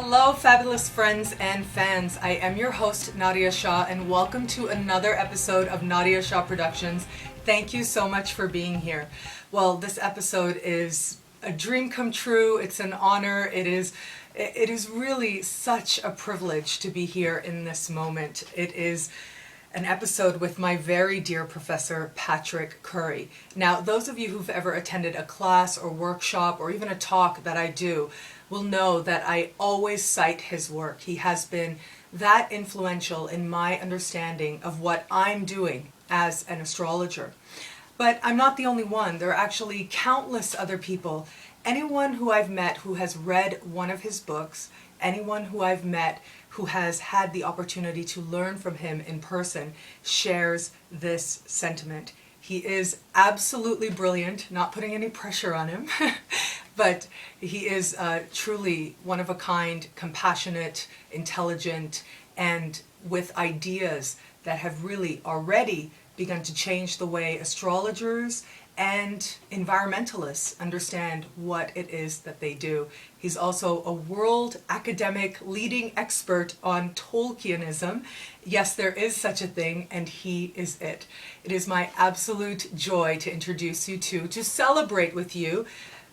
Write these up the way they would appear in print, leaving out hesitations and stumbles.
Hello, fabulous friends and fans. I am your host, Nadiya Shah, and welcome to another episode of Nadiya Shah Productions. Thank you so much for being here. Well, this episode is a dream come true. It's an honor. It is really such a privilege to be here in this moment. It is an episode with my very dear Professor Patrick Curry. Now, those of you who've ever attended a class or workshop or even a talk that I do will know that I always cite his work. He has been that influential in my understanding of what I'm doing as an astrologer. But I'm not the only one. There are actually countless other people. Anyone who I've met who has read one of his books, anyone who I've met who has had the opportunity to learn from him in person shares this sentiment. He is absolutely brilliant, not putting any pressure on him, but he is truly one of a kind, compassionate, intelligent, and with ideas that have really already begun to change the way astrologers and environmentalists understand what it is that they do. He's also a world academic leading expert on Tolkienism. Yes, there is such a thing, and he is it. It is my absolute joy to introduce you to celebrate with you,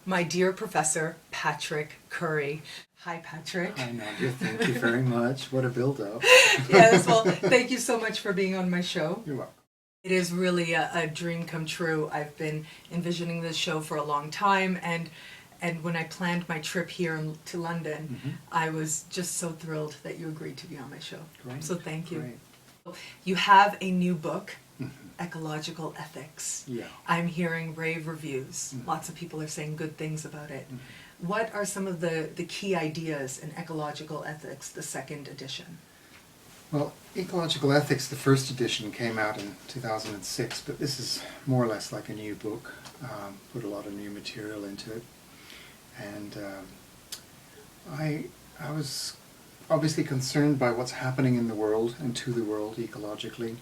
my dear Professor Patrick Curry. Hi, Patrick. Hi, Nadia. Thank you very much. What a build-up. Yes, well, thank you so much for being on my show. You're welcome. It is really a dream come true. I've been envisioning this show for a long time, and when I planned my trip here to London, I was just so thrilled that you agreed to be on my show. Great. So thank you. Great. You have a new book, Ecological Ethics. Yeah. I'm hearing rave reviews. Lots of people are saying good things about it. What are some of the key ideas in Ecological Ethics, the second edition? Well, Ecological Ethics, the first edition, came out in 2006, but this is more or less like a new book. Put a lot of new material into it. And I was obviously concerned by what's happening in the world and to the world ecologically,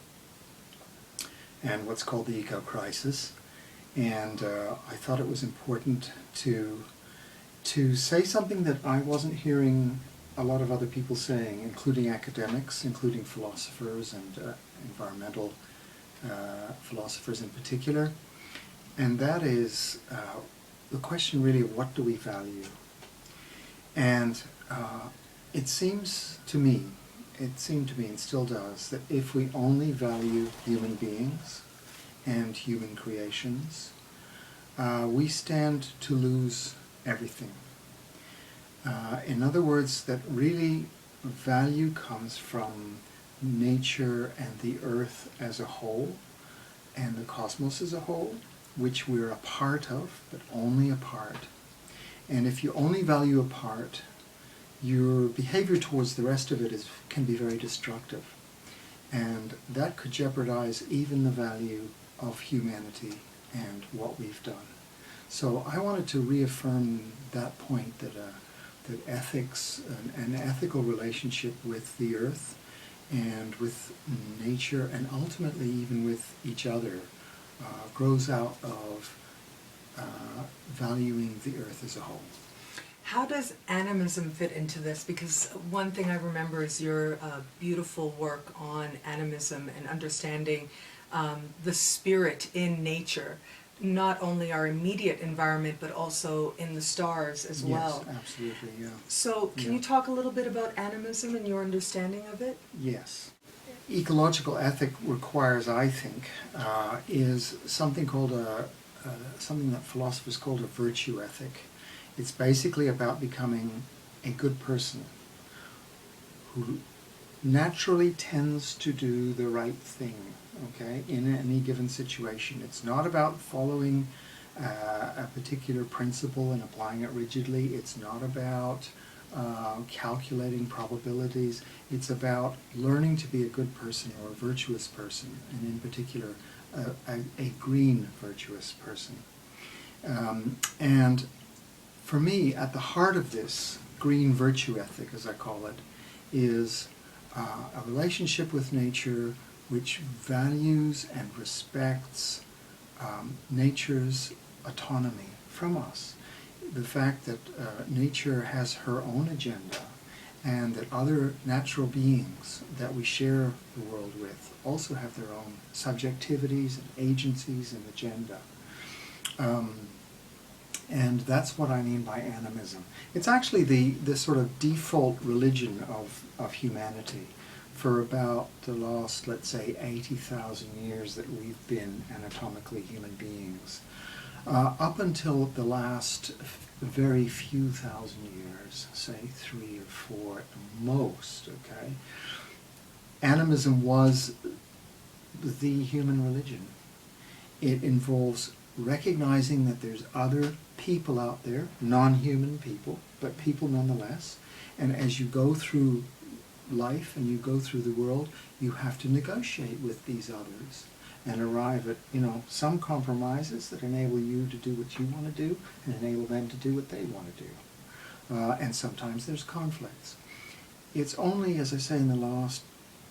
and what's called the eco-crisis. And I thought it was important to say something that I wasn't hearing a lot of other people saying, including academics, including philosophers and environmental philosophers in particular. And that is the question really of what do we value? And it seemed to me, and still does, that if we only value human beings and human creations, we stand to lose everything. In other words, that really value comes from nature and the earth as a whole and the cosmos as a whole, which we're a part of, but only a part. And if you only value a part, your behavior towards the rest of it can be very destructive. And that could jeopardize even the value of humanity and what we've done. So I wanted to reaffirm that point, that ethics, an ethical relationship with the earth and with nature and ultimately even with each other grows out of valuing the earth as a whole. How does animism fit into this? Because one thing I remember is your beautiful work on animism and understanding the spirit in nature. Not only our immediate environment, but also in the stars as well. Yes, absolutely, yeah. So, can you talk a little bit about animism and your understanding of it? Yes. Ecological ethic requires, I think, is something called something that philosophers call a virtue ethic. It's basically about becoming a good person who naturally tends to do the right thing. Okay, in any given situation. It's not about following a particular principle and applying it rigidly. It's not about calculating probabilities. It's about learning to be a good person or a virtuous person, and in particular, a green virtuous person. And for me, at the heart of this green virtue ethic, as I call it, is a relationship with nature which values and respects nature's autonomy from us. The fact that nature has her own agenda and that other natural beings that we share the world with also have their own subjectivities and agencies and agenda. And that's what I mean by animism. It's actually the sort of default religion of humanity for about the last, let's say, 80,000 years that we've been anatomically human beings. Up until the last very few thousand years, say 3 or 4 at the most, okay, animism was the human religion. It involves recognizing that there's other people out there, non-human people, but people nonetheless, and as you go through life and you go through the world, you have to negotiate with these others and arrive at, some compromises that enable you to do what you want to do and enable them to do what they want to do. And sometimes there's conflicts. It's only, as I say, in the last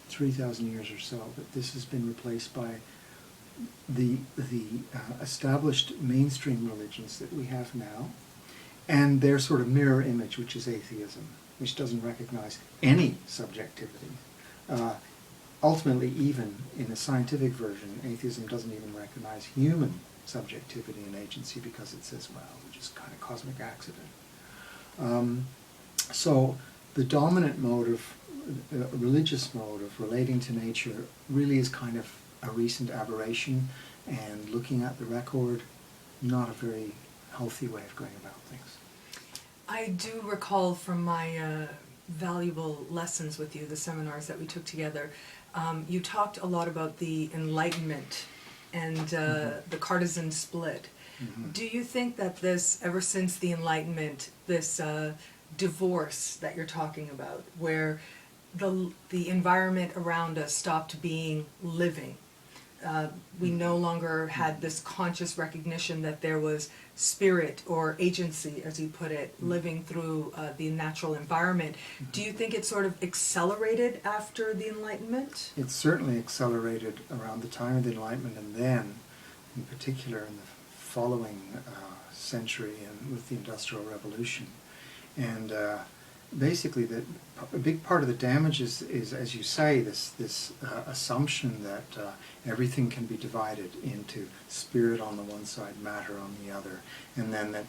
3,000 years or so that this has been replaced by the established mainstream religions that we have now, and their sort of mirror image, which is atheism, which doesn't recognize any subjectivity. Ultimately, even in the scientific version, atheism doesn't even recognize human subjectivity and agency because it says, well, we're just kind of cosmic accident. So the dominant mode of, religious mode of relating to nature really is kind of a recent aberration, and looking at the record, not a very healthy way of going about things. I do recall from my valuable lessons with you, the seminars that we took together, you talked a lot about the Enlightenment and the partisan split. Mm-hmm. Do you think that this, ever since the Enlightenment, this divorce that you're talking about, where the environment around us stopped being living, we no longer had this conscious recognition that there was spirit or agency, as you put it, living through the natural environment. Do you think it sort of accelerated after the Enlightenment? It certainly accelerated around the time of the Enlightenment, and then, in particular, in the following century and with the Industrial Revolution. And basically, a big part of the damage is, as you say, this assumption that everything can be divided into spirit on the one side, matter on the other, and then that,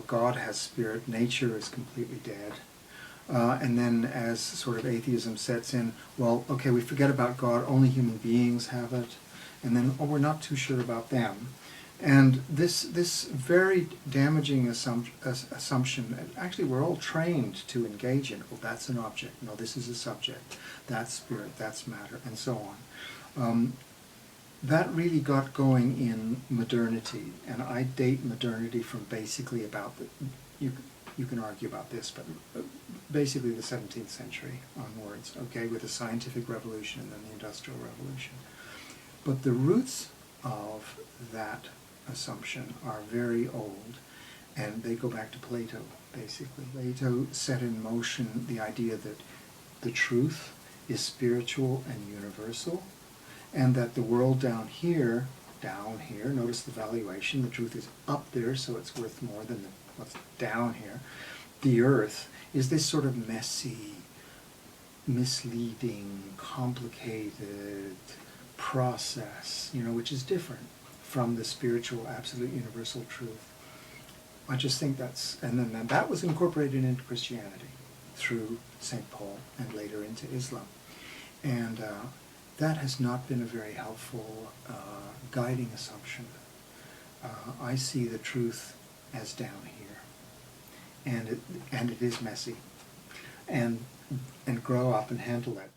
God has spirit, nature is completely dead. And then as sort of atheism sets in, we forget about God, only human beings have it, and then, we're not too sure about them. And this very damaging assumption, actually we're all trained to engage in, that's an object, no, this is a subject, that's spirit, that's matter, and so on. That really got going in modernity, and I date modernity from basically about, you can argue about this, but basically the 17th century onwards, okay, with the scientific revolution and then the Industrial Revolution. But the roots of that assumption are very old, and they go back to Plato, basically. Plato set in motion the idea that the truth is spiritual and universal, and that the world down here, notice the valuation, the truth is up there, so it's worth more than what's down here. The earth is this sort of messy, misleading, complicated process, which is different from the spiritual, absolute, universal truth. I just think and then that was incorporated into Christianity through St. Paul and later into Islam. And that has not been a very helpful guiding assumption. I see the truth as down here, and it is messy, and grow up and handle it.